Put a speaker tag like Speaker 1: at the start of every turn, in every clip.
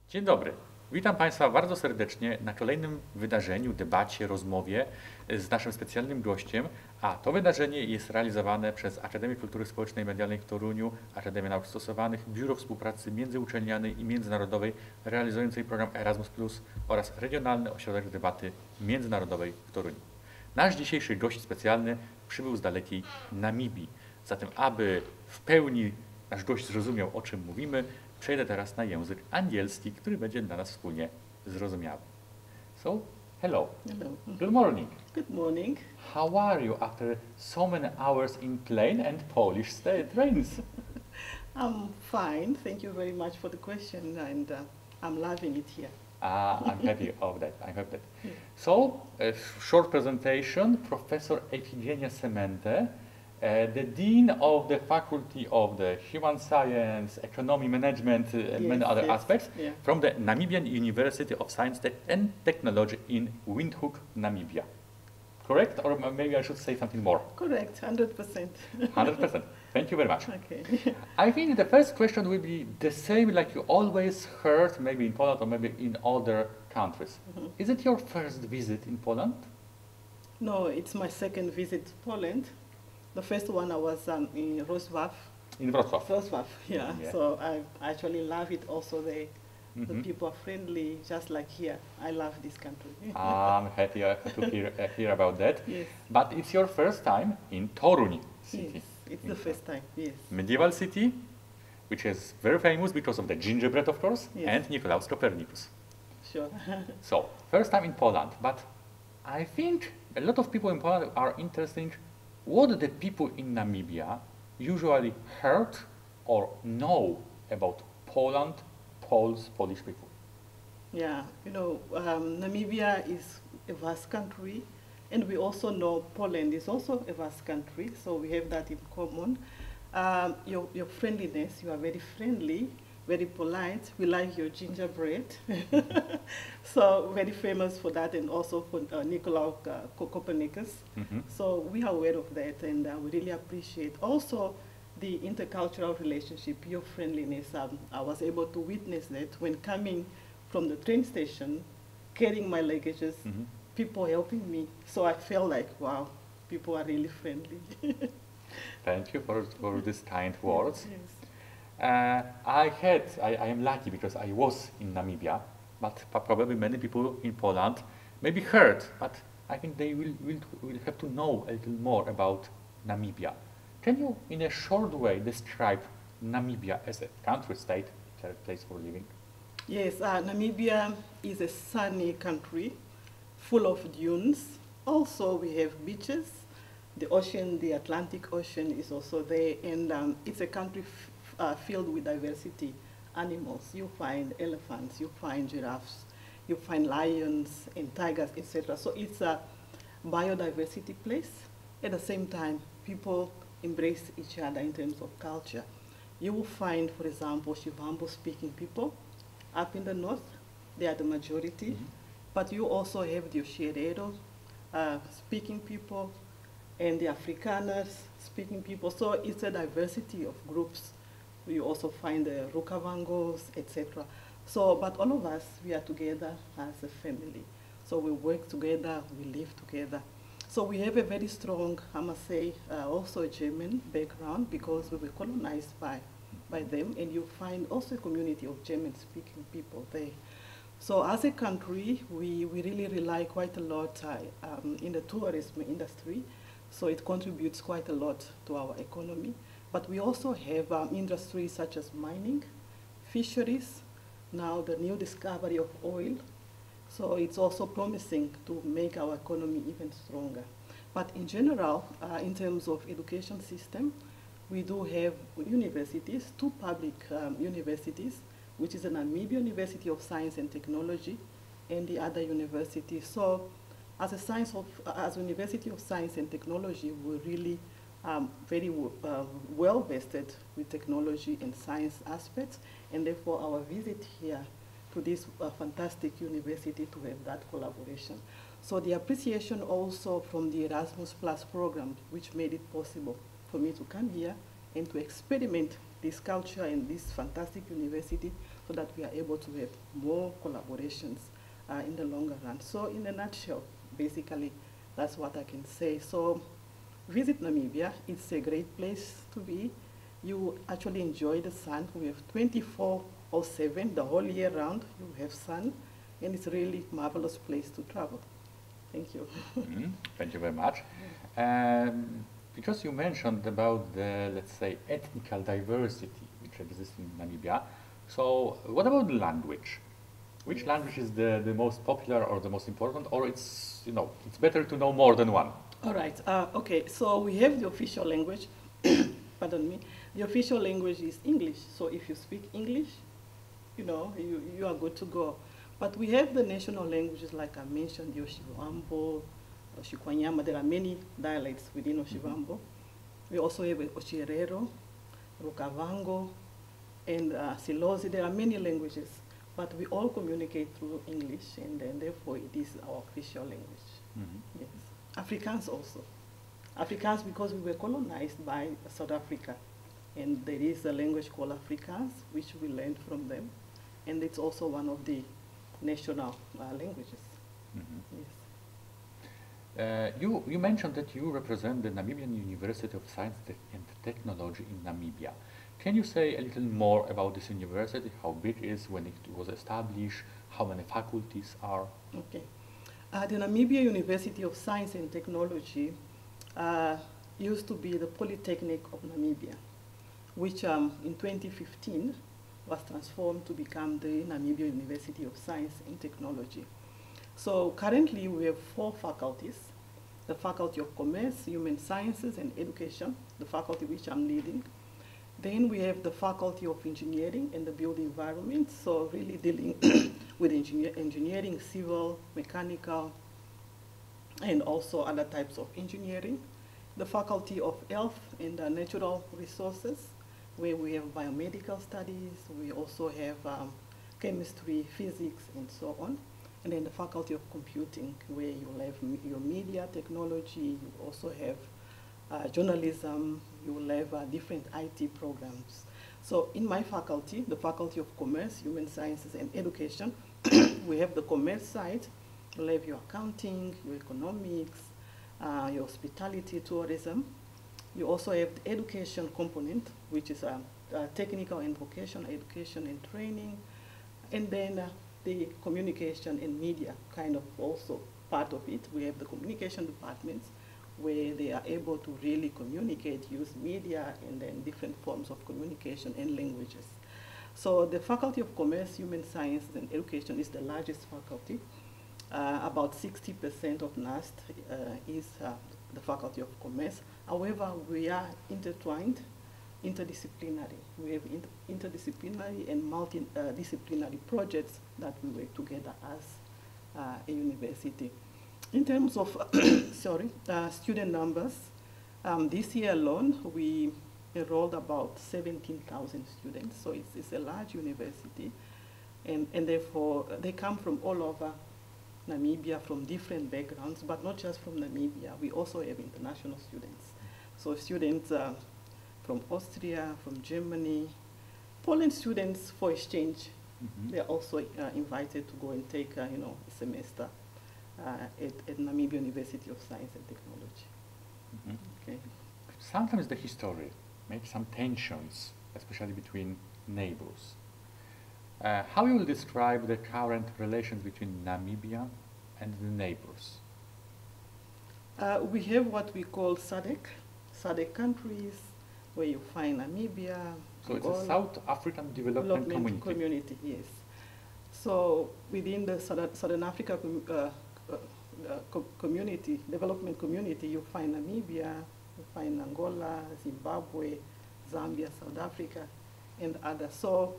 Speaker 1: Dzień dobry. Witam Państwa bardzo serdecznie na kolejnym wydarzeniu, debacie, rozmowie z naszym specjalnym gościem, a to wydarzenie jest realizowane przez Akademię Kultury Społecznej i Medialnej w Toruniu, Akademię Nauk Stosowanych, Biuro Współpracy Międzyuczelnianej i Międzynarodowej realizującej program Erasmus+ oraz Regionalny Ośrodek Debaty Międzynarodowej w Toruniu. Nasz dzisiejszy gość specjalny przybył z dalekiej Namibii. Zatem, aby w pełni nasz gość zrozumiał, o czym mówimy, przejdę teraz na język angielski, który będzie dla nas wspólnie zrozumiały. So, hello.
Speaker 2: Hello.
Speaker 1: Good morning.
Speaker 2: Good morning.
Speaker 1: How are you after so many hours in plane and Polish trains?
Speaker 2: I'm fine. Thank you very much for the question, and I'm loving it here.
Speaker 1: I'm happy of that. I'm happy that. So, a short presentation. Professor Efigenia Semente, the Dean of the Faculty of the Human Science, Economy, Management, and many other aspects from the Namibian University of Science and Technology in Windhoek, Namibia. Correct? Or maybe I should say something more?
Speaker 2: Correct, 100%.
Speaker 1: 100%. Thank you very much.
Speaker 2: Okay.
Speaker 1: I think the first question will be the same like you always heard, maybe in Poland or maybe in other countries. Is it your first visit in Poland?
Speaker 2: No, it's my second visit to Poland. The first one I was in Wrocław.
Speaker 1: In Wrocław.
Speaker 2: Wrocław, yeah. So I actually love it also. The people are friendly, just like here. I love this country.
Speaker 1: I'm happy to hear about that.
Speaker 2: Yes.
Speaker 1: But it's your first time in Toruń city.
Speaker 2: Yes, it's the first time, yes.
Speaker 1: Medieval city, which is very famous because of the gingerbread, of course, and Nicolaus Copernicus.
Speaker 2: Sure.
Speaker 1: So, first time in Poland, but I think a lot of people in Poland are interested what the people in Namibia usually heard or know about Poland, Poles, Polish people.
Speaker 2: Yeah, you know, Namibia is a vast country, and we also know Poland is also a vast country, so we have that in common. Your friendliness, you are very friendly, very polite. We like your gingerbread. So very famous for that, and also for Nicolaus Copernicus. So we are aware of that, and we really appreciate also the intercultural relationship, your friendliness. I was able to witness that when coming from the train station, carrying my luggages, people helping me. So I felt like, wow, people are really friendly.
Speaker 1: Thank you for these kind words.
Speaker 2: Yes.
Speaker 1: I am lucky because I was in Namibia, but probably many people in Poland maybe heard, but I think they will have to know a little more about Namibia. Can you, in a short way, describe Namibia as a country, state, a place for living?
Speaker 2: Yes, Namibia is a sunny country, full of dunes. Also, we have beaches. The ocean, the Atlantic Ocean is also there, and it's a country filled with diversity. Animals, you find elephants, you find giraffes, you find lions and tigers, etc. So it's a biodiversity place. At the same time, people embrace each other in terms of culture. You will find, for example, Shivambo-speaking people up in the north. They are the majority. But you also have the Oshiereros speaking people and the Afrikaners speaking people. So it's a diversity of groups. You also find the Rukavangos, etc. So, but all of us, we are together as a family. So we work together, we live together. So we have a very strong, I must say, also a German background because we were colonized by them, and you find also a community of German-speaking people there. So as a country, we really rely quite a lot in the tourism industry, so it contributes quite a lot to our economy. But we also have industries such as mining, fisheries, now the new discovery of oil. So it's also promising to make our economy even stronger. But in general, in terms of education system, we do have universities, two public universities, which is the Namibian University of Science and Technology and the other university. So as a University of Science and Technology, we're really very well vested with technology and science aspects, and therefore our visit here to this fantastic university to have that collaboration. So the appreciation also from the Erasmus Plus program, which made it possible for me to come here and to experiment this culture in this fantastic university so that we are able to have more collaborations in the longer run. So in a nutshell, basically, that's what I can say. So visit Namibia. It's a great place to be. You actually enjoy the sun. We have 24/7, the whole year round. You have sun, and it's a really marvelous place to travel. Thank you.
Speaker 1: Thank you very much. Because you mentioned about the, let's say, ethnical diversity which exists in Namibia. So what about the language? Which language is the most popular or the most important, or it's, you know, it's better to know more than one?
Speaker 2: All right. Okay. So we have the official language. Pardon me. The official language is English. So if you speak English, you know, you are good to go. But we have the national languages, like I mentioned, the Oshivambo, Oshikwanyama. There are many dialects within Oshivambo. We also have Oshirero, Rukavango, and Silozi. There are many languages, but we all communicate through English, and then therefore it is our official language. Yes. Afrikaans also. Afrikaans, because we were colonized by South Africa, and there is a language called Afrikaans, which we learned from them, and it's also one of the national languages. Yes.
Speaker 1: You mentioned that you represent the Namibian University of Science and Technology in Namibia. Can you say a little more about this university, how big it is, when it was established, how many faculties are?
Speaker 2: Okay. The Namibia University of Science and Technology used to be the Polytechnic of Namibia, which in 2015 was transformed to become the Namibia University of Science and Technology. So currently we have 4 faculties: the Faculty of Commerce, Human Sciences and Education, the faculty which I'm leading. Then we have the Faculty of Engineering and the Built Environment, so really dealing with engineering, civil, mechanical, and also other types of engineering. The Faculty of Health and Natural Resources, where we have biomedical studies. We also have chemistry, physics, and so on. And then the Faculty of Computing, where you have your media technology. You also have journalism. You will have different IT programs. So in my faculty, the Faculty of Commerce, Human Sciences, and Education, we have the commerce side. You'll have your accounting, your economics, your hospitality, tourism. You also have the education component, which is technical and vocational education and training. And then the communication and media, kind of also part of it. We have the communication departments, where they are able to really communicate, use media, and then different forms of communication and languages. So the Faculty of Commerce, Human Sciences, and Education is the largest faculty. About 60% of NAST is the Faculty of Commerce. However, we are intertwined, interdisciplinary. We have interdisciplinary and multidisciplinary projects that we work together as a university. In terms of student numbers, this year alone, we enrolled about 17,000 students, so it's a large university, and therefore they come from all over Namibia, from different backgrounds, but not just from Namibia. We also have international students. So students from Austria, from Germany, Poland students for exchange. They're also invited to go and take a semester at Namibia University of Science and Technology. Okay.
Speaker 1: Sometimes the history makes some tensions, especially between neighbors. How you will describe the current relations between Namibia and the neighbors?
Speaker 2: We have what we call SADC countries, where you find Namibia.
Speaker 1: So it's a South African Development Community.
Speaker 2: Yes. So within the Southern Africa community, development community, you find Namibia, you find Angola, Zimbabwe, Zambia, South Africa, and others. So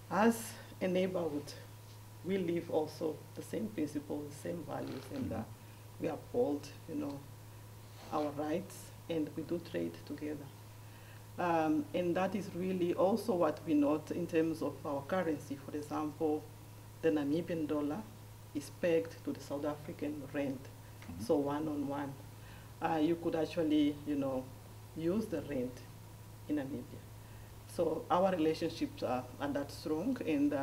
Speaker 2: as a neighborhood, we live also the same principles, the same values, and we uphold, our rights, and we do trade together. And that is really also what we note in terms of our currency. For example, the Namibian dollar is pegged to the South African rand, so 1-on-1. You could actually, use the rand in Namibia. So our relationships are that strong, and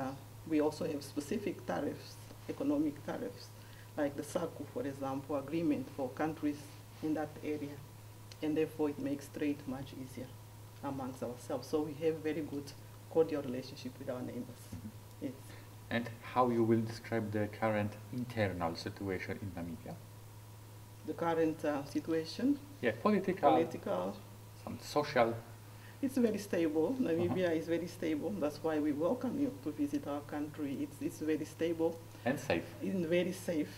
Speaker 2: we also have specific tariffs, economic tariffs, like the SACU, for example, agreement for countries in that area. And therefore it makes trade much easier amongst ourselves. So we have very good cordial relationship with our neighbors. Yes.
Speaker 1: And how you will describe the current internal situation in Namibia?
Speaker 2: The current situation,
Speaker 1: Yeah, political, some social.
Speaker 2: it's very stable. Namibia is very stable. That's why we welcome you to visit our country. It's very stable.
Speaker 1: And safe.
Speaker 2: It's very safe.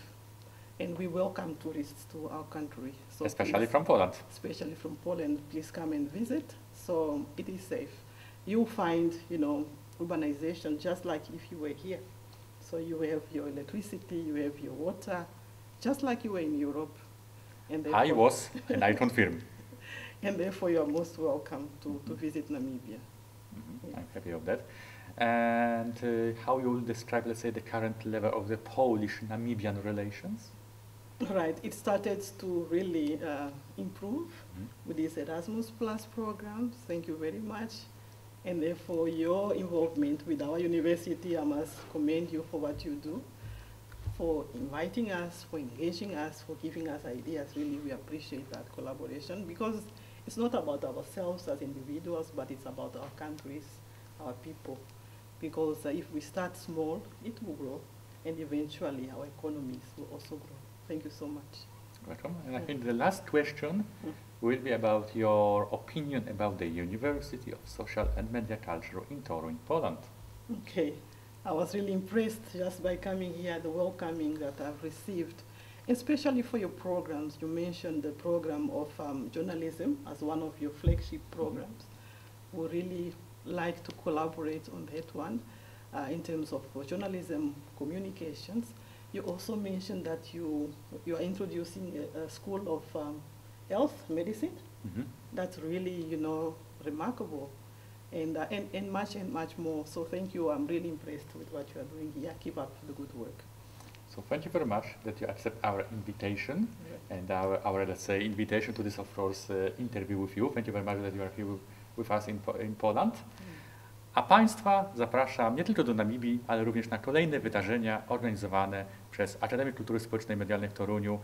Speaker 2: And we welcome tourists to our country. So
Speaker 1: Especially
Speaker 2: please,
Speaker 1: from Poland.
Speaker 2: especially from Poland, please come and visit. So it is safe. You'll find, urbanization just like if you were here. So you have your electricity, you have your water, just like you were in Europe. And
Speaker 1: I was, and I confirm.
Speaker 2: And therefore you are most welcome to visit Namibia.
Speaker 1: Yeah. I'm happy of that. And how you will describe, let's say, the current level of the Polish-Namibian relations?
Speaker 2: Right, it started to really improve with this Erasmus Plus program. Thank you very much. And therefore your involvement with our university, I must commend you for what you do, for inviting us, for engaging us, for giving us ideas. Really, we appreciate that collaboration, because it's not about ourselves as individuals, but it's about our countries, our people. Because if we start small, it will grow, and eventually our economies will also grow. Thank you so much.
Speaker 1: Welcome. And I think the last question will be about your opinion about the University of Social and Media Culture in Toruń, Poland.
Speaker 2: Okay. I was really impressed just by coming here, the welcoming that I've received, especially for your programs. You mentioned the program of journalism as one of your flagship programs. We really like to collaborate on that one in terms of journalism communications. You also mentioned that you are introducing a school of health medicine. That's really, remarkable. And much more. So thank you. I'm really impressed with what you are doing here. Keep up the good work.
Speaker 1: So thank you very much that you accept our invitation and our, let's say, invitation to this, of course, interview with you. Thank you very much that you are here with us in Poland. A Państwa zapraszam nie tylko do Namibii, ale również na kolejne wydarzenia organizowane przez Akademię Kultury Społecznej i Medialnej w Toruniu,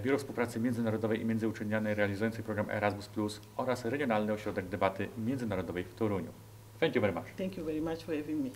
Speaker 1: Biuro Współpracy Międzynarodowej i Międzyuczelnianej realizującej program Erasmus+ oraz Regionalny Ośrodek Debaty Międzynarodowej w Toruniu. Thank you very much.
Speaker 2: Thank you very much for having me.